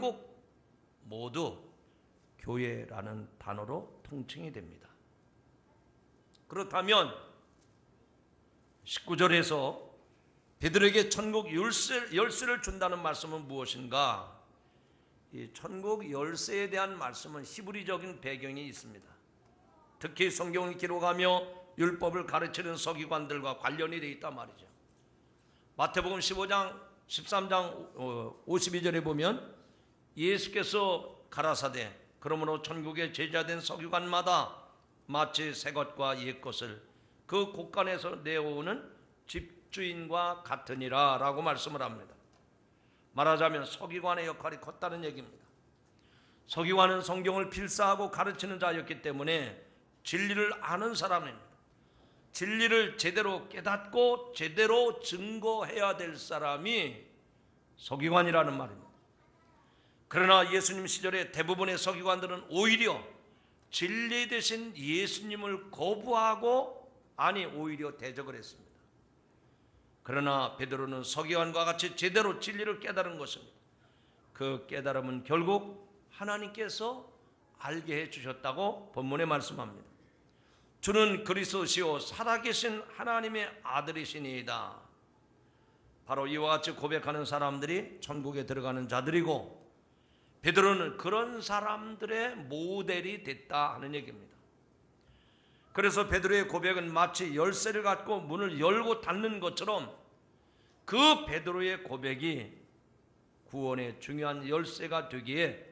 결국 모두 교회라는 단어로 통칭이 됩니다. 그렇다면 19절에서 베드로에게 천국 열쇠를 준다는 말씀은 무엇인가? 이 천국 열쇠에 대한 말씀은 히브리적인 배경이 있습니다. 특히 성경을 기록하며 율법을 가르치는 서기관들과 관련이 되어 있단 말이죠. 마태복음 15장 13장 52절에 보면 예수께서 가라사대 그러므로 천국의 제자된 서기관마다 마치 새 것과 옛 것을 그 곳간에서 내어오는 집주인과 같으니라 라고 말씀을 합니다. 말하자면 서기관의 역할이 컸다는 얘기입니다. 서기관은 성경을 필사하고 가르치는 자였기 때문에 진리를 아는 사람입니다. 진리를 제대로 깨닫고 제대로 증거해야 될 사람이 서기관이라는 말입니다. 그러나 예수님 시절에 대부분의 서기관들은 오히려 진리 대신 예수님을 거부하고 오히려 대적을 했습니다. 그러나 베드로는 서기관과 같이 제대로 진리를 깨달은 것입니다. 그 깨달음은 결국 하나님께서 알게 해주셨다고 본문에 말씀합니다. 주는 그리스도시요 살아계신 하나님의 아들이시니이다. 바로 이와 같이 고백하는 사람들이 천국에 들어가는 자들이고 베드로는 그런 사람들의 모델이 됐다 하는 얘기입니다. 그래서 베드로의 고백은 마치 열쇠를 갖고 문을 열고 닫는 것처럼 그 베드로의 고백이 구원의 중요한 열쇠가 되기에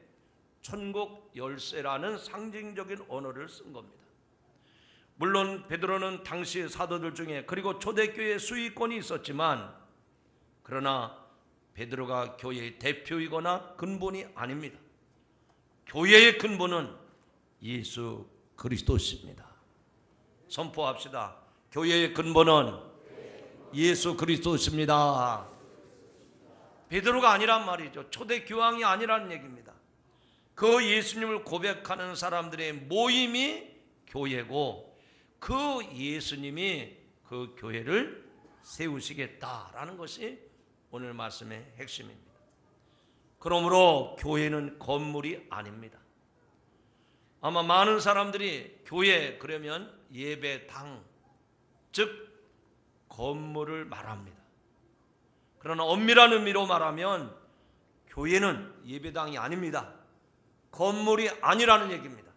천국 열쇠라는 상징적인 언어를 쓴 겁니다. 물론 베드로는 당시 사도들 중에 그리고 초대교회의 수익권이 있었지만 그러나 베드로가 교회의 대표이거나 근본이 아닙니다. 교회의 근본은 예수 그리스도십니다. 선포합시다. 교회의 근본은 예수 그리스도십니다. 베드로가 아니란 말이죠. 초대 교황이 아니라는 얘기입니다. 그 예수님을 고백하는 사람들의 모임이 교회고 그 예수님이 그 교회를 세우시겠다라는 것이 오늘 말씀의 핵심입니다. 그러므로 교회는 건물이 아닙니다. 아마 많은 사람들이 교회 그러면 예배당, 즉 건물을 말합니다. 그러나 엄밀한 의미로 말하면 교회는 예배당이 아닙니다. 건물이 아니라는 얘기입니다.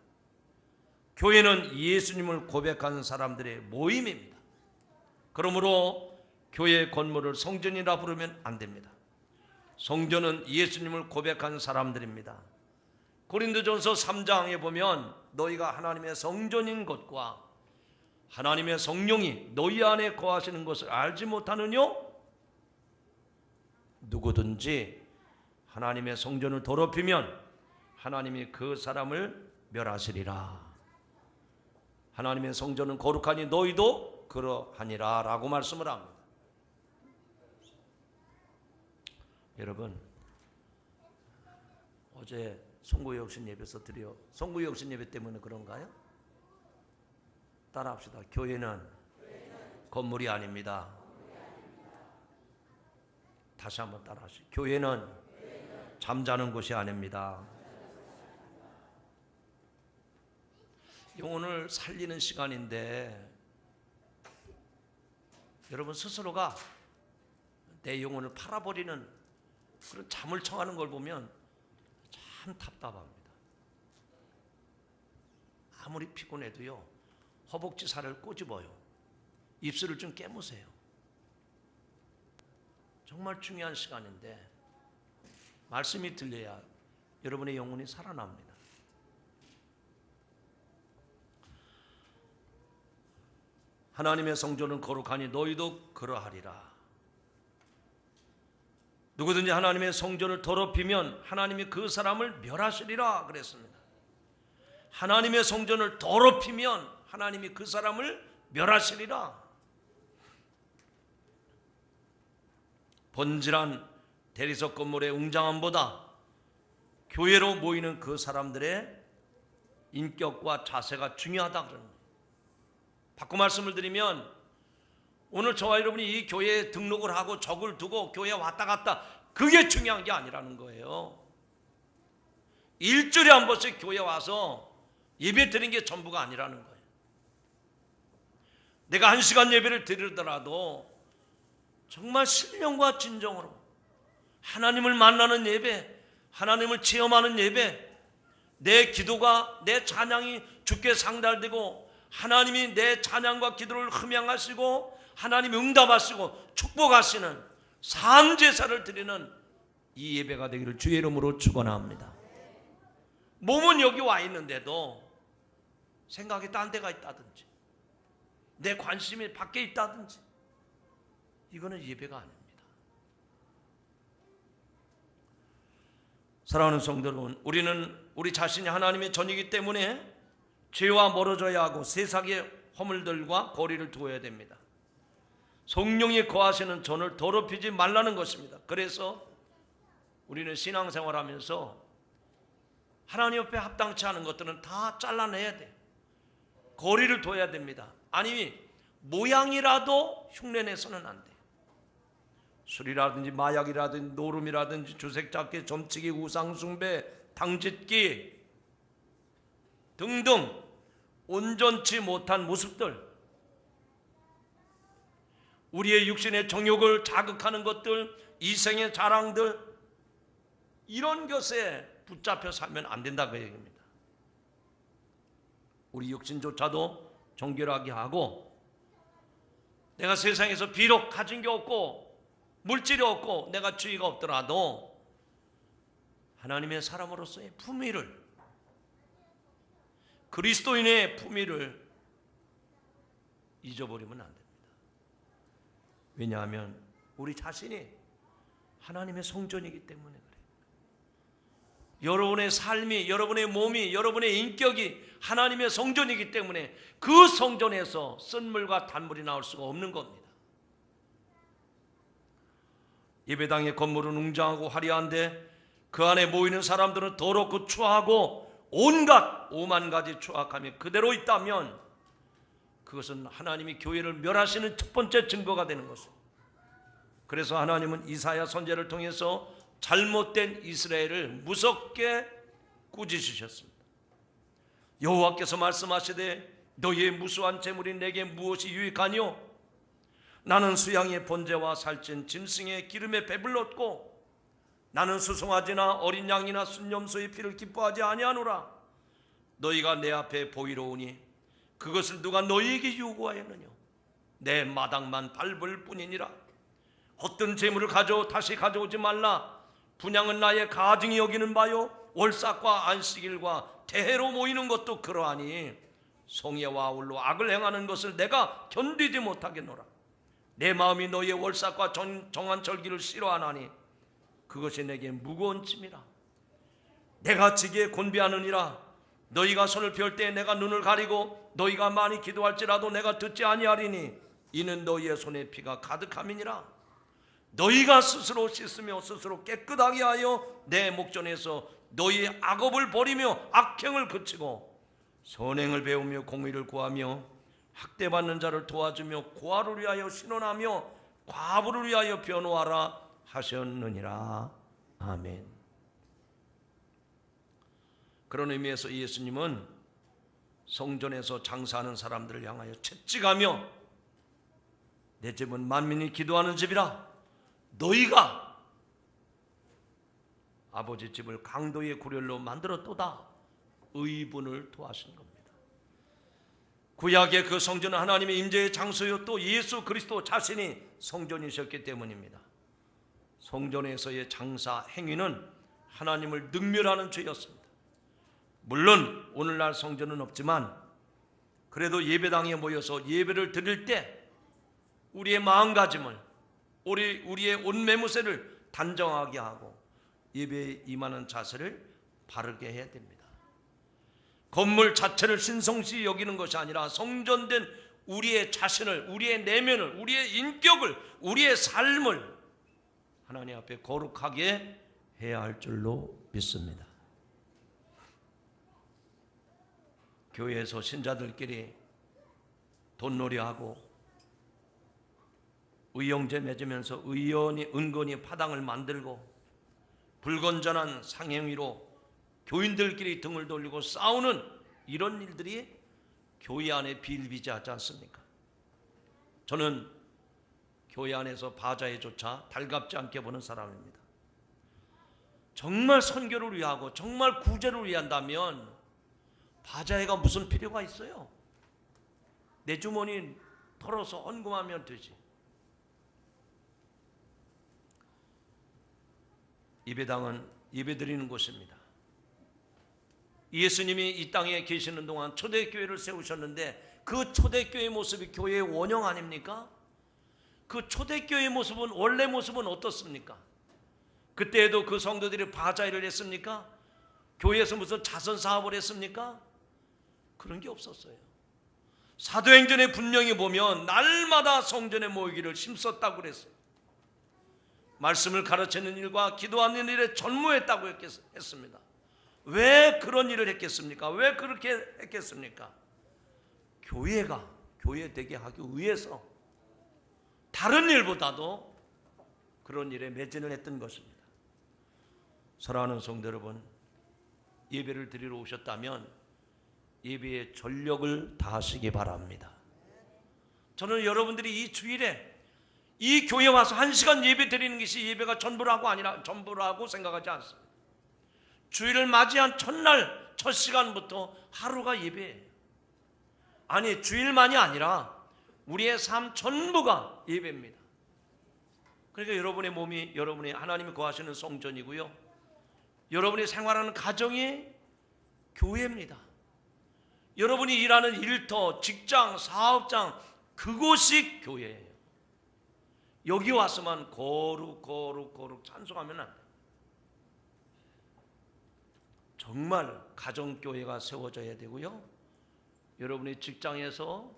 교회는 예수님을 고백하는 사람들의 모임입니다. 그러므로 교회의 건물을 성전이라 부르면 안 됩니다. 성전은 예수님을 고백한 사람들입니다. 고린도전서 3장에 보면 너희가 하나님의 성전인 것과 하나님의 성령이 너희 안에 거하시는 것을 알지 못하느뇨? 누구든지 하나님의 성전을 더럽히면 하나님이 그 사람을 멸하시리라. 하나님의 성전은 거룩하니 너희도 그러하니라 라고 말씀을 합니다. 여러분, 어제 송구역신 예배에서 송구역신 예배 때문에 그런가요? 따라합시다. 교회는 건물이 아닙니다. 다시 한번 따라하시죠. 교회는 잠자는 곳이 아닙니다. 영혼을 살리는 시간인데 여러분 스스로가 내 영혼을 팔아버리는 그런 잠을 청하는 걸 보면 참 답답합니다. 아무리 피곤해도요 허벅지 살을 꼬집어요. 입술을 좀 깨무세요. 정말 중요한 시간인데 말씀이 들려야 여러분의 영혼이 살아납니다. 하나님의 성전은 거룩하니 너희도 그러하리라. 누구든지 하나님의 성전을 더럽히면 하나님이 그 사람을 멸하시리라 그랬습니다. 하나님의 성전을 더럽히면 하나님이 그 사람을 멸하시리라. 번질한 대리석 건물의 웅장함보다 교회로 모이는 그 사람들의 인격과 자세가 중요하다 그러는 거예요. 바꿔 말씀을 드리면 오늘 저와 여러분이 이 교회에 등록을 하고 적을 두고 교회에 왔다 갔다 그게 중요한 게 아니라는 거예요. 일주일에 한 번씩 교회 와서 예배 드리는 게 전부가 아니라는 거예요. 내가 1시간 예배를 드리더라도 정말 신령과 진정으로 하나님을 만나는 예배, 하나님을 체험하는 예배, 내 기도가, 내 찬양이 주께 상달되고 하나님이 내 찬양과 기도를 흠양하시고 하나님이 응답하시고 축복하시는 삶 제사를 드리는 이 예배가 되기를 주의 이름으로 축원합니다. 몸은 여기 와 있는데도 생각이 딴 데가 있다든지 내 관심이 밖에 있다든지 이거는 예배가 아닙니다. 사랑하는 성도 여러분, 우리는 우리 자신이 하나님의 전이기 때문에 죄와 멀어져야 하고 세상의 허물들과 거리를 두어야 됩니다. 성령이 거하시는 전을 더럽히지 말라는 것입니다. 그래서 우리는 신앙생활하면서 하나님 옆에 합당치 않은 것들은 다 잘라내야 돼. 거리를 둬야 됩니다. 아니 모양이라도 흉내내서는 안 돼. 술이라든지 마약이라든지 노름이라든지 주색잡기, 점치기, 우상숭배, 당짓기 등등 온전치 못한 모습들, 우리의 육신의 정욕을 자극하는 것들, 이생의 자랑들, 이런 것에 붙잡혀 살면 안 된다 그 얘기입니다. 우리 육신조차도 정결하게 하고, 내가 세상에서 비록 가진 게 없고 물질이 없고 내가 주의가 없더라도 하나님의 사람으로서의 품위를, 그리스도인의 품위를 잊어버리면 안 됩니다. 왜냐하면 우리 자신이 하나님의 성전이기 때문에 그래요. 여러분의 삶이, 여러분의 몸이, 여러분의 인격이 하나님의 성전이기 때문에 그 성전에서 쓴물과 단물이 나올 수가 없는 겁니다. 예배당의 건물은 웅장하고 화려한데 그 안에 모이는 사람들은 더럽고 추하고 온갖 오만 가지 추악함이 그대로 있다면 그것은 하나님이 교회를 멸하시는 첫 번째 증거가 되는 것입니다. 그래서 하나님은 이사야 선지자를 통해서 잘못된 이스라엘을 무섭게 꾸짖으셨습니다. 여호와께서 말씀하시되 너희의 무수한 재물이 내게 무엇이 유익하뇨? 나는 수양의 번제와 살찐 짐승의 기름에 배불렀고 나는 수송아지나 어린 양이나 순염소의 피를 기뻐하지 아니하노라. 너희가 내 앞에 보이러 오니 그것을 누가 너희에게 요구하였느냐? 내 마당만 밟을 뿐이니라. 헛된 재물을 다시 가져오지 말라. 분향은 나의 가증이 여기는 바요, 월삭과 안식일과 대회로 모이는 것도 그러하니 송예와 아울로 악을 행하는 것을 내가 견디지 못하겠노라. 내 마음이 너희의 월삭과 정한 절기를 싫어하나니 그것이 내게 무거운 짐이라. 내가 지기에 곤비하느니라. 너희가 손을 펼 때 내가 눈을 가리고 너희가 많이 기도할지라도 내가 듣지 아니하리니 이는 너희의 손에 피가 가득함이니라. 너희가 스스로 씻으며 스스로 깨끗하게 하여 내 목전에서 너희의 악업을 버리며 악행을 그치고 선행을 배우며 공의를 구하며 학대받는 자를 도와주며 고아를 위하여 신원하며 과부를 위하여 변호하라 하셨느니라. 아멘. 그런 의미에서 예수님은 성전에서 장사하는 사람들을 향하여 채찍하며 내 집은 만민이 기도하는 집이라. 너희가 아버지 집을 강도의 구렬로 만들었도다. 의분을 토하신 겁니다. 구약의 그 성전은 하나님의 임재의 장소요 또 예수 그리스도 자신이 성전이셨기 때문입니다. 성전에서의 장사 행위는 하나님을 능멸하는 죄였습니다. 물론 오늘날 성전은 없지만 그래도 예배당에 모여서 예배를 드릴 때 우리의 마음가짐을, 우리의 옷매무새를 단정하게 하고 예배에 임하는 자세를 바르게 해야 됩니다. 건물 자체를 신성시 여기는 것이 아니라 성전된 우리의 자신을, 우리의 내면을, 우리의 인격을, 우리의 삶을 하나님 앞에 거룩하게 해야 할 줄로 믿습니다. 교회에서 신자들끼리 돈놀이하고 의형제 맺으면서 은근히 파당을 만들고 불건전한 상행위로 교인들끼리 등을 돌리고 싸우는 이런 일들이 교회 안에 비일비재하지 않습니까? 저는 교회 안에서 바자회조차 달갑지 않게 보는 사람입니다. 정말 선교를 위하고 정말 구제를 위한다면 바자회가 무슨 필요가 있어요? 내 주머니 털어서 헌금하면 되지. 예배당은 예배드리는 곳입니다. 예수님이 이 땅에 계시는 동안 초대교회를 세우셨는데 그 초대교회의 모습이 교회의 원형 아닙니까? 그 초대교회의 모습은 원래 모습은 어떻습니까? 그때에도 그 성도들이 바자회를 했습니까? 교회에서 무슨 자선 사업을 했습니까? 그런 게 없었어요. 사도행전에 분명히 보면 날마다 성전에 모이기를 힘썼다고 그랬어요. 말씀을 가르치는 일과 기도하는 일에 전무했다고 했습니다. 왜 그런 일을 했겠습니까? 왜 그렇게 했겠습니까? 교회가 교회 되게 하기 위해서 다른 일보다도 그런 일에 매진을 했던 것입니다. 사랑하는 성도 여러분, 예배를 드리러 오셨다면 예배에 전력을 다하시기 바랍니다. 저는 여러분들이 이 주일에 이 교회 와서 1시간 예배 드리는 것이 예배가 전부라고 생각하지 않습니다. 주일을 맞이한 첫날 첫 시간부터 하루가 예배예요. 아니, 주일만이 아니라 우리의 삶 전부가 예배입니다. 그러니까 여러분의 몸이 여러분의 하나님이 거하시는 성전이고요, 여러분이 생활하는 가정이 교회입니다. 여러분이 일하는 일터, 직장, 사업장, 그곳이 교회예요. 여기 와서만 거룩 찬송하면 안 돼요. 정말 가정교회가 세워져야 되고요, 여러분의 직장에서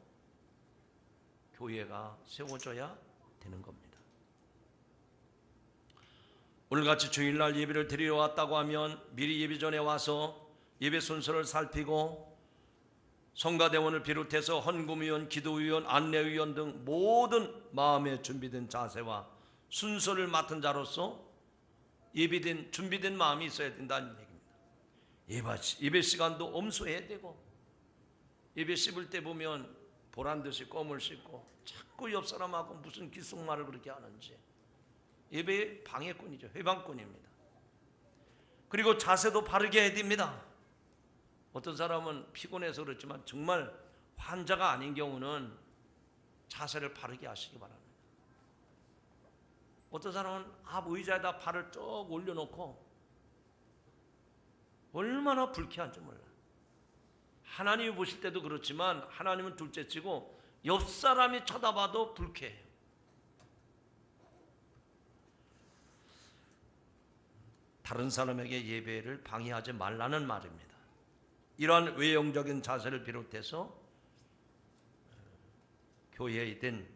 교회가 세워져야 되는 겁니다. 오늘같이 주일날 예배를 드리러 왔다고 하면 미리 예배 전에 와서 예배 순서를 살피고 성가대원을 비롯해서 헌금위원, 기도위원, 안내위원 등 모든 마음에 준비된 자세와 순서를 맡은 자로서 준비된 마음이 있어야 된다는 얘기입니다. 예배 시간도 엄수해야 되고, 예배 씹을 때 보면 보란듯이 껌을 씹고 자꾸 옆 사람하고 무슨 귓속말을 그렇게 하는지, 예배의 방해꾼이죠. 회방꾼입니다. 그리고 자세도 바르게 해야 됩니다. 어떤 사람은 피곤해서 그렇지만 정말 환자가 아닌 경우는 자세를 바르게 하시기 바랍니다. 어떤 사람은 앞 의자에다 발을 쭉 올려놓고 얼마나 불쾌한지 몰라요. 하나님이 보실 때도 그렇지만 하나님은 둘째치고 옆 사람이 쳐다봐도 불쾌해요. 다른 사람에게 예배를 방해하지 말라는 말입니다. 이러한 외형적인 자세를 비롯해서 교회이든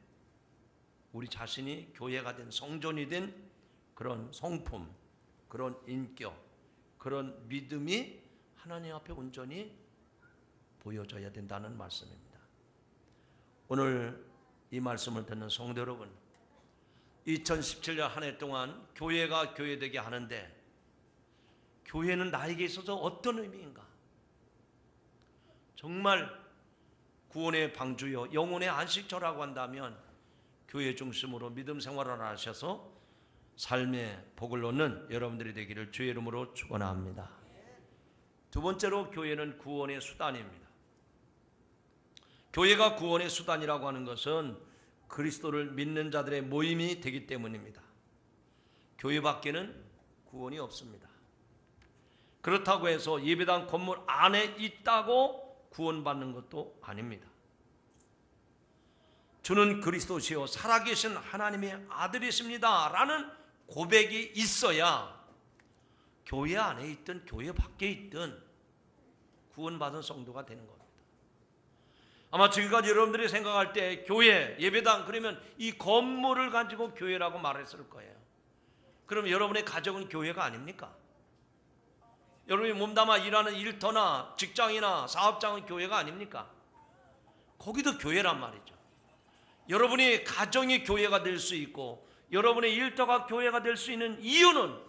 우리 자신이 교회가 된 성전이 된 그런 성품, 그런 인격, 그런 믿음이 하나님 앞에 온전히 보여져야 된다는 말씀입니다. 오늘 이 말씀을 듣는 성도 여러분, 2017년 한 해 동안 교회가 교회되게 하는데 교회는 나에게 있어서 어떤 의미인가? 정말 구원의 방주여 영혼의 안식처라고 한다면 교회 중심으로 믿음 생활을 하셔서 삶의 복을 얻는 여러분들이 되기를 주의 이름으로 축원합니다. 두 번째로, 교회는 구원의 수단입니다. 교회가 구원의 수단이라고 하는 것은 그리스도를 믿는 자들의 모임이 되기 때문입니다. 교회 밖에는 구원이 없습니다. 그렇다고 해서 예배당 건물 안에 있다고 구원받는 것도 아닙니다. 주는 그리스도시요 살아계신 하나님의 아들이십니다 라는 고백이 있어야 교회 안에 있든 교회 밖에 있든 구원받은 성도가 되는 겁니다. 아마 지금까지 여러분들이 생각할 때 교회, 예배당 그러면 이 건물을 가지고 교회라고 말했을 거예요. 그럼 여러분의 가정은 교회가 아닙니까? 여러분이 몸담아 일하는 일터나 직장이나 사업장은 교회가 아닙니까? 거기도 교회란 말이죠. 여러분이 가정이 교회가 될 수 있고 여러분의 일터가 교회가 될 수 있는 이유는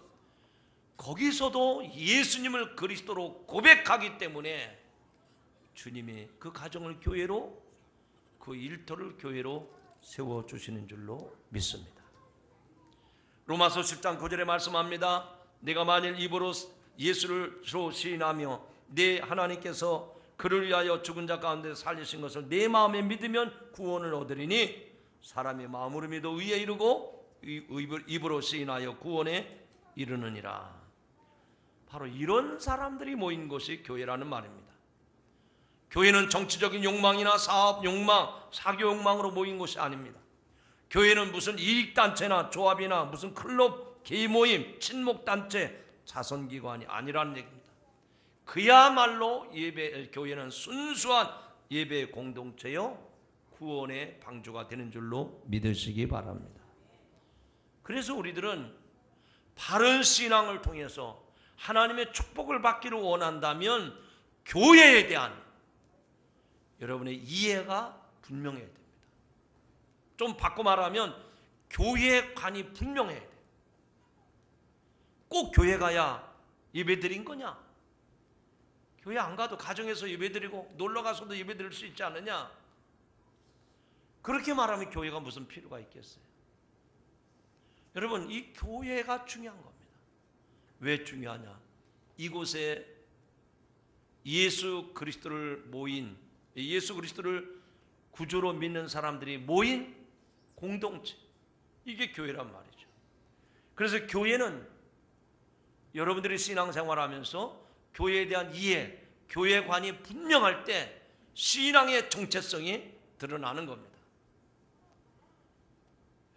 거기서도 예수님을 그리스도로 고백하기 때문에 주님이 그 가정을 교회로, 그 일터를 교회로 세워주시는 줄로 믿습니다. 로마서 10장 9절에 말씀합니다. 내가 만일 입으로 예수를 주로 시인하며 내 하나님께서 그를 위하여 죽은 자 가운데 살리신 것을 내 마음에 믿으면 구원을 얻으리니 사람이 마음으로 믿어 의에 이르고 입으로 시인하여 구원에 이르느니라. 바로 이런 사람들이 모인 것이 교회라는 말입니다. 교회는 정치적인 욕망이나 사업 욕망, 사교 욕망으로 모인 것이 아닙니다. 교회는 무슨 이익단체나 조합이나 무슨 클럽, 개모임, 친목단체, 자선기관이 아니라는 얘기입니다. 그야말로 교회는 순수한 예배 공동체요 구원의 방주가 되는 줄로 믿으시기 바랍니다. 그래서 우리들은 바른 신앙을 통해서 하나님의 축복을 받기를 원한다면 교회에 대한 여러분의 이해가 분명해야 됩니다. 좀 바꿔 말하면 교회관이 분명해야 돼요. 꼭 교회 가야 예배 드린 거냐? 교회 안 가도 가정에서 예배 드리고 놀러 가서도 예배 드릴 수 있지 않느냐? 그렇게 말하면 교회가 무슨 필요가 있겠어요? 여러분, 이 교회가 중요한 겁니다. 왜 중요하냐? 이곳에 예수 그리스도를 구주로 믿는 사람들이 모인 공동체, 이게 교회란 말이죠. 그래서 교회는 여러분들이 신앙생활하면서 교회에 대한 이해, 교회관이 분명할 때 신앙의 정체성이 드러나는 겁니다.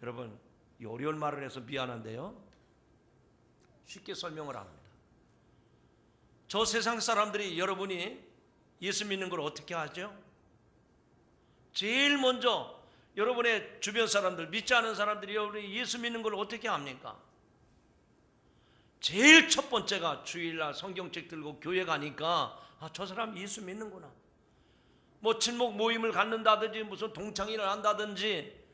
여러분, 이 어려운 말을 해서 미안한데요, 쉽게 설명을 합니다. 저 세상 사람들이 여러분이 예수 믿는 걸 어떻게 하죠? 제일 먼저 여러분의 주변 사람들, 믿지 않은 사람들이 여러분이 예수 믿는 걸 어떻게 합니까? 제일 첫 번째가 주일날 성경책 들고 교회 가니까 저 사람 예수 믿는구나. 뭐 친목 모임을 갖는다든지 무슨 동창회를 한다든지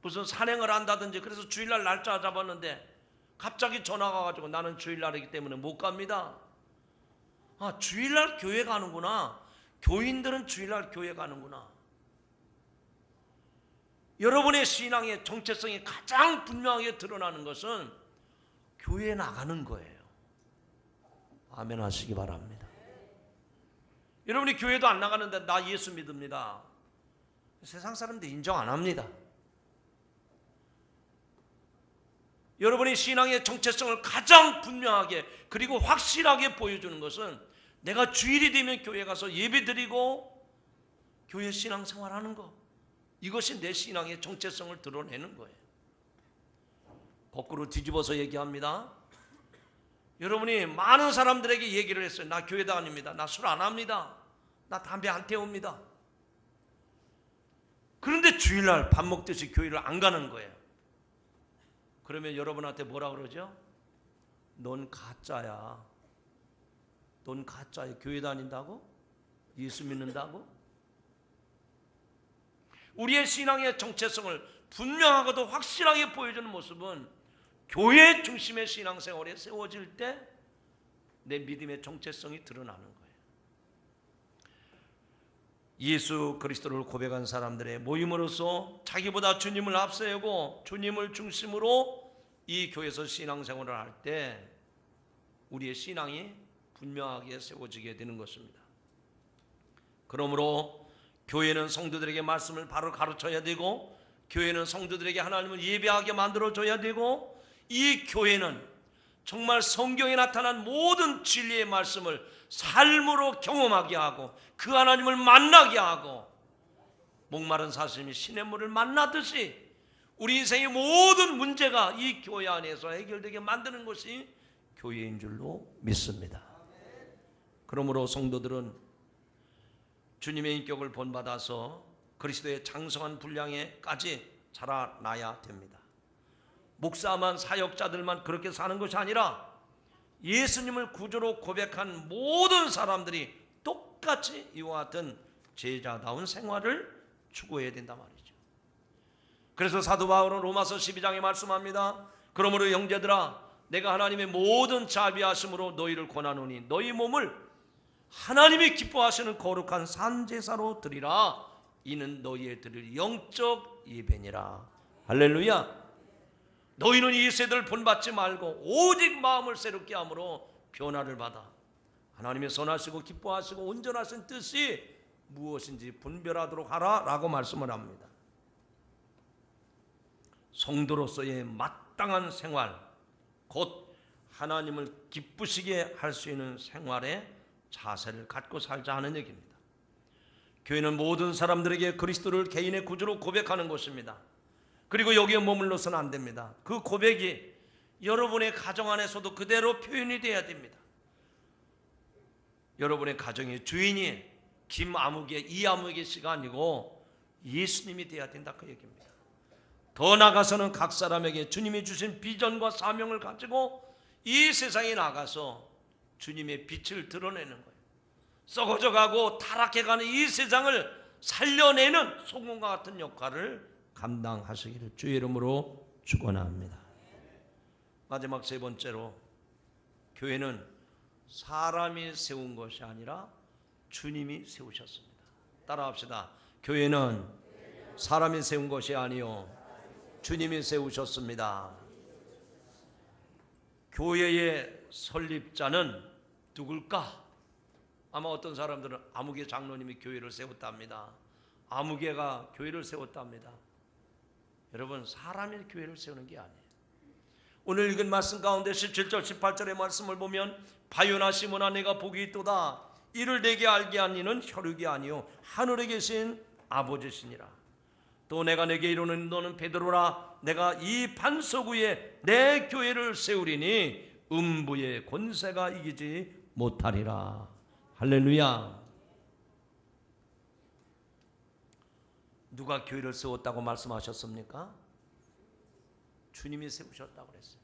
무슨 산행을 한다든지, 그래서 주일날 날짜 잡았는데 갑자기 전화가 가지고 나는 주일날이기 때문에 못 갑니다. 주일날 교회 가는구나. 교인들은 주일날 교회 가는구나. 여러분의 신앙의 정체성이 가장 분명하게 드러나는 것은 교회에 나가는 거예요. 아멘 하시기 바랍니다. 여러분이 교회도 안 나가는데 나 예수 믿습니다. 세상 사람들 인정 안 합니다. 여러분의 신앙의 정체성을 가장 분명하게 그리고 확실하게 보여주는 것은 내가 주일이 되면 교회 가서 예배 드리고 교회 신앙생활하는 것, 이것이 내 신앙의 정체성을 드러내는 거예요. 거꾸로 뒤집어서 얘기합니다. 여러분이 많은 사람들에게 얘기를 했어요. 나 교회 다닙니다. 나 술 안 합니다. 나 담배 안 태웁니다. 그런데 주일날 밥 먹듯이 교회를 안 가는 거예요. 그러면 여러분한테 뭐라 그러죠? 넌 가짜야. 넌 가짜야. 교회 다닌다고? 예수 믿는다고? 우리의 신앙의 정체성을 분명하고도 확실하게 보여주는 모습은 교회 중심의 신앙생활에 세워질 때 내 믿음의 정체성이 드러나는 거예요. 예수 그리스도를 고백한 사람들의 모임으로서 자기보다 주님을 앞세우고 주님을 중심으로 이 교회에서 신앙생활을 할 때 우리의 신앙이 분명하게 세워지게 되는 것입니다. 그러므로 교회는 성도들에게 말씀을 바로 가르쳐야 되고, 교회는 성도들에게 하나님을 예배하게 만들어줘야 되고, 이 교회는 정말 성경에 나타난 모든 진리의 말씀을 삶으로 경험하게 하고 그 하나님을 만나게 하고, 목마른 사슴이 시냇물을 만나듯이 우리 인생의 모든 문제가 이 교회 안에서 해결되게 만드는 것이 교회인 줄로 믿습니다. 그러므로 성도들은 주님의 인격을 본받아서 그리스도의 장성한 분량에까지 자라나야 됩니다. 목사만, 사역자들만 그렇게 사는 것이 아니라 예수님을 구주로 고백한 모든 사람들이 똑같이 이와 같은 제자다운 생활을 추구해야 된단 말이죠. 그래서 사도 바울은 로마서 12장에 말씀합니다. 그러므로 형제들아, 내가 하나님의 모든 자비하심으로 너희를 권하노니 너희 몸을 하나님이 기뻐하시는 거룩한 산제사로 드리라. 이는 너희의 드릴 영적 예배니라. 할렐루야. 너희는 이 세대를 본받지 말고 오직 마음을 새롭게 함으로 변화를 받아 하나님의 선하시고 기뻐하시고 온전하신 뜻이 무엇인지 분별하도록 하라 라고 말씀을 합니다. 성도로서의 마땅한 생활, 곧 하나님을 기쁘시게 할 수 있는 생활의 자세를 갖고 살자 하는 얘기입니다. 교회는 모든 사람들에게 그리스도를 개인의 구주로 고백하는 곳입니다. 그리고 여기에 머물러서는 안 됩니다. 그 고백이 여러분의 가정 안에서도 그대로 표현이 돼야 됩니다. 여러분의 가정의 주인이 김아무개, 이아무개 씨가 아니고 예수님이 돼야 된다 그 얘기입니다. 더 나아가서는 각 사람에게 주님이 주신 비전과 사명을 가지고 이 세상에 나가서 주님의 빛을 드러내는 거예요. 썩어져가고 타락해가는 이 세상을 살려내는 소금과 같은 역할을 감당하시기를 주의 이름으로 축원합니다. 마지막 세 번째로, 교회는 사람이 세운 것이 아니라 주님이 세우셨습니다. 따라합시다. 교회는 사람이 세운 것이 아니요 주님이 세우셨습니다. 교회의 설립자는 누굴까? 아마 어떤 사람들은 아무개 장로님이 교회를 세웠답니다. 아무개가 교회를 세웠답니다. 여러분, 사람이 교회를 세우는 게 아니에요. 오늘 읽은 말씀 가운데 17절 18절의 말씀을 보면 바요나 시몬아 내가 복이 있도다. 이를 내게 알게 한 이는 혈육이 아니요 하늘에 계신 아버지시니라. 또 내가 내게 이르는 너는 베드로라. 내가 이 반석 위에 내 교회를 세우리니 음부의 권세가 이기지 못하리라. 할렐루야. 누가 교회를 세웠다고 말씀하셨습니까? 주님이 세우셨다고 그랬어요.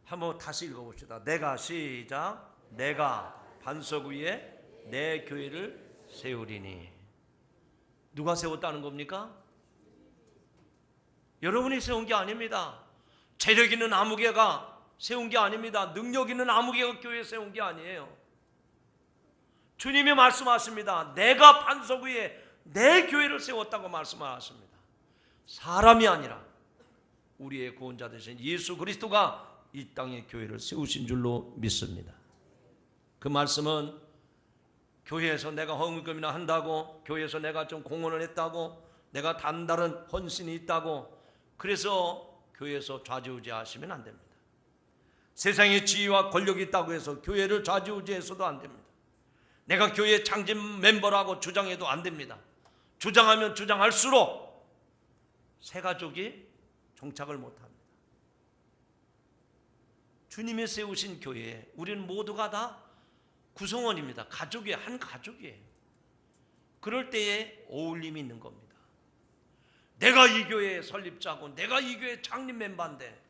한번 다시 읽어봅시다. 내가 시작. 내가 반석 위에 내 교회를 세우리니. 누가 세웠다는 겁니까? 여러분이 세운 게 아닙니다. 재력 있는 아무개가 세운 게 아닙니다. 능력 있는 아무개가 교회에 세운 게 아니에요. 주님이 말씀하십니다. 내가 반석 위에 내 교회를 세웠다고 말씀하십니다. 사람이 아니라 우리의 구원자 되신 예수 그리스도가 이 땅에 교회를 세우신 줄로 믿습니다. 그 말씀은 교회에서 내가 헌금이나 한다고, 교회에서 내가 좀 공헌을 했다고, 내가 단다른 헌신이 있다고 그래서 교회에서 좌지우지하시면 안 됩니다. 세상의 지위와 권력이 있다고 해서 교회를 좌지우지해서도 안 됩니다. 내가 교회 창진 멤버라고 주장해도 안 됩니다. 주장하면 주장할수록 새 가족이 정착을 못합니다. 주님이 세우신 교회에 우리는 모두가 다 구성원입니다. 가족이에요. 한 가족이에요. 그럴 때에 어울림이 있는 겁니다. 내가 이 교회의 설립자고 내가 이 교회의 창립 멤버인데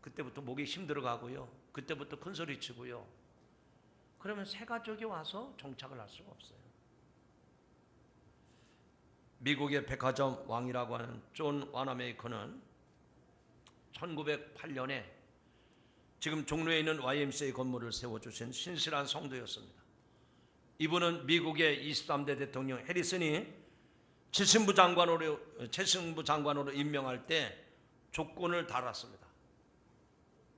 그때부터 목이 힘들어가고요. 그때부터 큰소리 치고요. 그러면 새 가족이 와서 정착을 할 수가 없어요. 미국의 백화점 왕이라고 하는 존 와나메이커는 1908년에 지금 종로에 있는 YMCA 건물을 세워주신 신실한 성도였습니다. 이분은 미국의 23대 대통령 해리슨이 최신부 장관으로 임명할 때 조건을 달았습니다.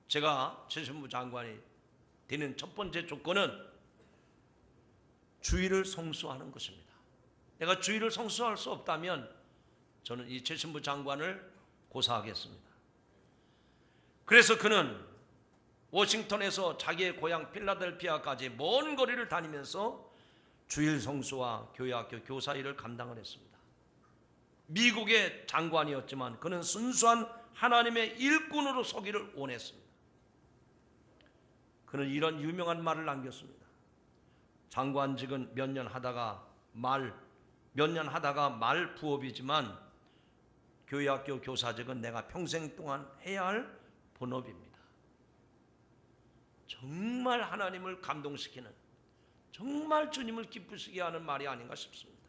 제가 최신부 장관이 되는 첫 번째 조건은 주의를 성수하는 것입니다. 내가 주의를 성수할 수 없다면 저는 이 최신부 장관을 고사하겠습니다. 그래서 그는 워싱턴에서 자기의 고향 필라델피아까지 먼 거리를 다니면서 주일 성수와 교회학교 교사 일을 감당을 했습니다. 미국의 장관이었지만 그는 순수한 하나님의 일꾼으로 서기를 원했습니다. 그는 이런 유명한 말을 남겼습니다. 장관직은 몇 년 하다가 말 부업이지만 교회학교 교사직은 내가 평생 동안 해야 할 본업입니다. 정말 하나님을 감동시키는, 정말 주님을 기쁘시게 하는 말이 아닌가 싶습니다.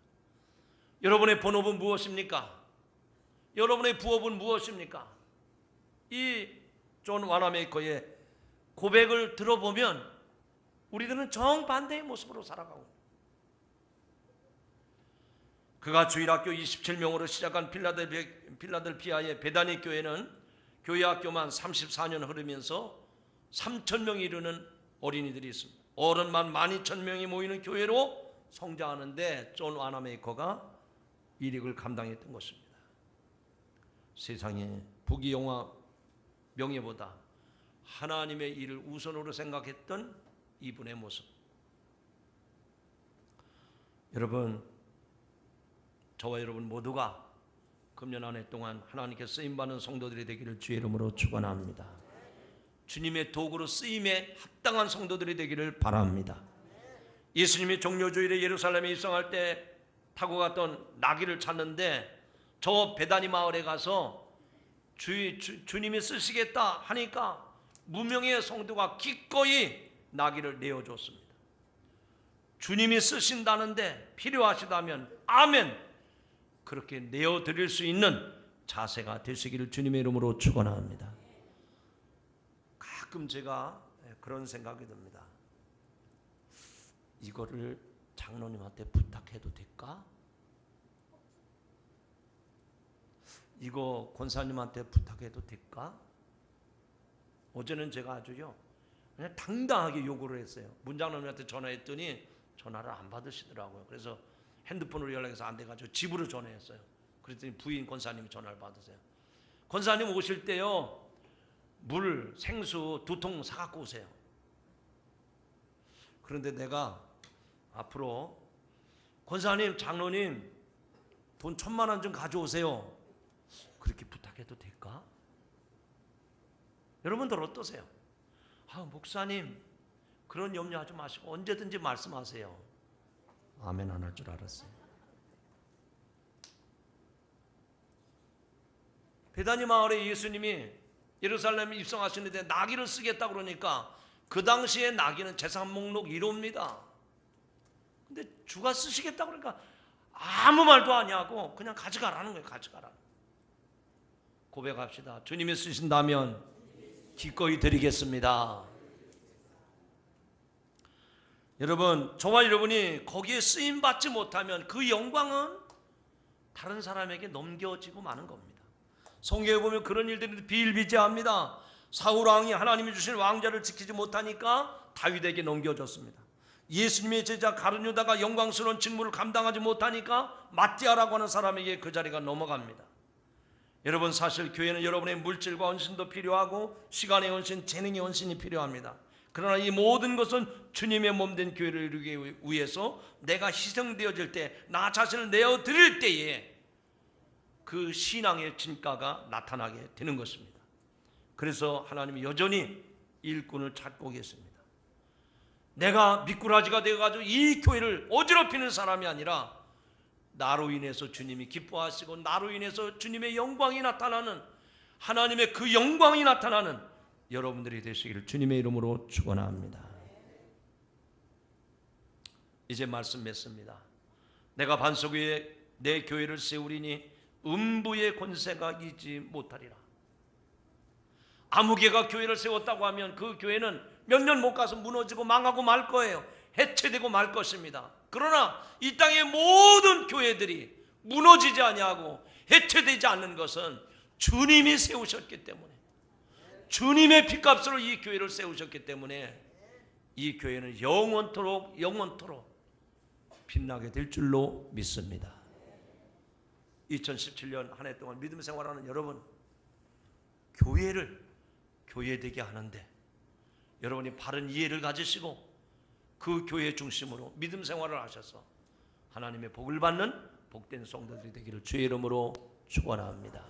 여러분의 본업은 무엇입니까? 여러분의 부업은 무엇입니까? 이 존 와나메이커의 고백을 들어보면 우리들은 정반대의 모습으로 살아가고, 그가 주일학교 27명으로 시작한 필라델피아의 베다니 교회는 교회 학교만 34년 흐르면서 3,000명이 이르는 어린이들이 있습니다. 어른만 12,000명이 모이는 교회로 성장하는데 존 와나메이커가 일익을 감당했던 것입니다. 세상에 부귀영화 명예보다 하나님의 일을 우선으로 생각했던 이분의 모습. 여러분, 저와 여러분 모두가 금년 한 해 동안 하나님께 쓰임받는 성도들이 되기를 주의 이름으로 축원합니다. 주님의 도구로 쓰임에 합당한 성도들이 되기를 바랍니다. 예수님이 종료주일에 예루살렘에 입성할 때 타고 갔던 나귀를 찾는데 저 베다니 마을에 가서 주님이 쓰시겠다 하니까 무명의 성도가 기꺼이 나귀를 내어줬습니다. 주님이 쓰신다는데 필요하시다면 아멘, 그렇게 내어드릴 수 있는 자세가 되시기를 주님의 이름으로 축원합니다. 가끔 제가 그런 생각이 듭니다. 이거를 장로님한테 부탁해도 될까? 이거 권사님한테 부탁해도 될까? 어제는 제가 아주요 그냥 당당하게 요구를 했어요. 문장로님한테 전화했더니 전화를 안 받으시더라고요. 그래서 핸드폰으로 연락해서 안 돼가지고 집으로 전화했어요. 그랬더니 부인 권사님이 전화를 받으세요. 권사님 오실 때요 물, 생수 2통 사갖고 오세요. 그런데 내가 앞으로 권사님, 장로님 돈 1,000만 원 좀 가져오세요, 그렇게 부탁해도 될까? 여러분들 어떠세요? 목사님 그런 염려하지 마시고 언제든지 말씀하세요. 아멘 안 할 줄 알았어요. 베다니 마을에 예수님이 예루살렘에 입성하시는데 나귀를 쓰겠다 그러니까 그 당시에 나귀는 재산 목록 1호입니다. 근데 주가 쓰시겠다 그러니까 아무 말도 아니하고 그냥 가져가라는 거예요. 가져가라. 고백합시다. 주님이 쓰신다면 기꺼이 드리겠습니다. 여러분, 저와 여러분이 거기에 쓰임받지 못하면 그 영광은 다른 사람에게 넘겨지고 마는 겁니다. 성경에 보면 그런 일들이 비일비재합니다. 사울 왕이 하나님이 주신 왕자를 지키지 못하니까 다윗에게 넘겨졌습니다. 예수님의 제자 가룟 유다가 영광스러운 직무를 감당하지 못하니까 마띠아라고 하는 사람에게 그 자리가 넘어갑니다. 여러분, 사실 교회는 여러분의 물질과 헌신도 필요하고 시간의 헌신, 재능의 헌신이 필요합니다. 그러나 이 모든 것은 주님의 몸된 교회를 이루기 위해서 내가 희생되어질 때, 나 자신을 내어드릴 때에 그 신앙의 진가가 나타나게 되는 것입니다. 그래서 하나님이 여전히 일꾼을 찾고 계십니다. 내가 미꾸라지가 되어가지고 이 교회를 어지럽히는 사람이 아니라 나로 인해서 주님이 기뻐하시고 나로 인해서 주님의 영광이 나타나는, 하나님의 그 영광이 나타나는 여러분들이 되시기를 주님의 이름으로 축원합니다. 이제 말씀 맺습니다. 내가 반석 위에 내 교회를 세우리니 음부의 권세가 이지 못하리라. 아무개가 교회를 세웠다고 하면 그 교회는 몇 년 못 가서 무너지고 망하고 말 거예요. 해체되고 말 것입니다. 그러나 이 땅의 모든 교회들이 무너지지 아니하고 해체되지 않는 것은 주님이 세우셨기 때문에, 주님의 피값으로 이 교회를 세우셨기 때문에 이 교회는 영원토록 빛나게 될 줄로 믿습니다. 2017년 한 해 동안 믿음 생활하는 여러분, 교회를 교회되게 하는데 여러분이 바른 이해를 가지시고 그 교회 중심으로 믿음 생활을 하셔서 하나님의 복을 받는 복된 성도들이 되기를 주의 이름으로 축원합니다.